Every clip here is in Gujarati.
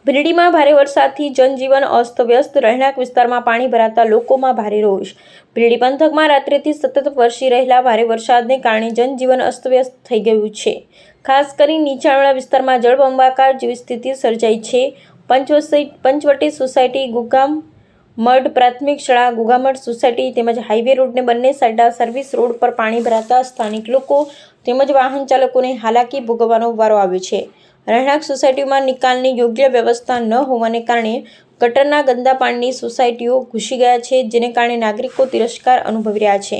ભીલડીમાં ભારે વરસાદથી જનજીવન અસ્તવ્યસ્ત, રહેણાંક વિસ્તારમાં પાણી ભરાતા લોકોમાં ભારે રોષ। ભીલડી પંથકમાં રાત્રેથી સતત વરસી રહેલા ભારે વરસાદને કારણે જનજીવન અસ્તવ્યસ્ત થઈ ગયું છે। ખાસ કરી નીચાણવાળા વિસ્તારમાં જળબંબાકાર જેવી સ્થિતિ સર્જાઈ છે। પંચવટી સોસાયટી, ગુગામડ પ્રાથમિક શાળા, ગુગામડ સોસાયટી તેમજ હાઈવે રોડને બંને સાઈડના સર્વિસ રોડ પર પાણી ભરાતા સ્થાનિક લોકો તેમજ વાહન ચાલકોને હાલાકી ભોગવવાનો વારો આવ્યો છે। રહેણાંક સોસાયટીમાં નિકાલની યોગ્ય વ્યવસ્થા ન હોવાને કારણે ગટરના ગંદા પાણીની સોસાયટીઓ ઘૂસી ગયા છે, જેને કારણે નાગરિકો તિરસ્કાર અનુભવી રહ્યા છે,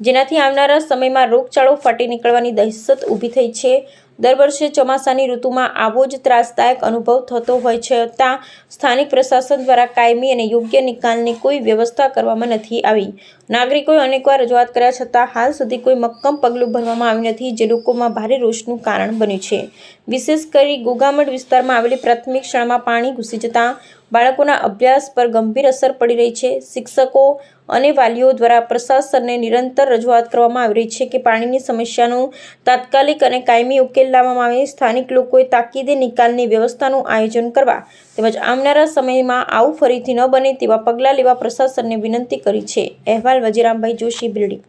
જેનાથી આવનારા સમયમાં રોગચાળો ફાટી નીકળવાની દહેશત ઊભી થઈ છે। દર વર્ષે ચોમાસાની ઋતુમાં આવો જ ત્રાસદાયક અનુભવ થતો હોય છતાં સ્થાનિક પ્રશાસન દ્વારા કાયમી અને યોગ્ય નિકાલની કોઈ વ્યવસ્થા કરવામાં નથી આવી। નાગરિકોએ અનેકવાર રજૂઆત કર્યા છતાં હાલ સુધી કોઈ મક્કમ પગલું ભરવામાં આવ્યું નથી, જે લોકોમાં ભારે રોષનું કારણ બન્યું છે। વિશેષ કરી ગુગામડ વિસ્તારમાં આવેલી પ્રાથમિક શાળામાં પાણી ઘૂસી જતાં બાળકોના અભ્યાસ પર ગંભીર અસર પડી રહી છે। શિક્ષકો અને વાલીઓ દ્વારા પ્રશાસનને નિરંતર રજૂઆત કરવામાં આવી રહી છે કે પાણીની સમસ્યાનું તાત્કાલિક અને કાયમી ઉકેલ લાવવામાં આવે। સ્થાનિક લોકોએ તાકીદે નિકાલની વ્યવસ્થાનું આયોજન કરવા તેમજ આવનારા સમયમાં આવું ફરીથી ન બને તેવા પગલાં લેવા પ્રશાસનને વિનંતી કરી છે। અહેવાલ વજીરામભાઈ જોશી, ભીલડી।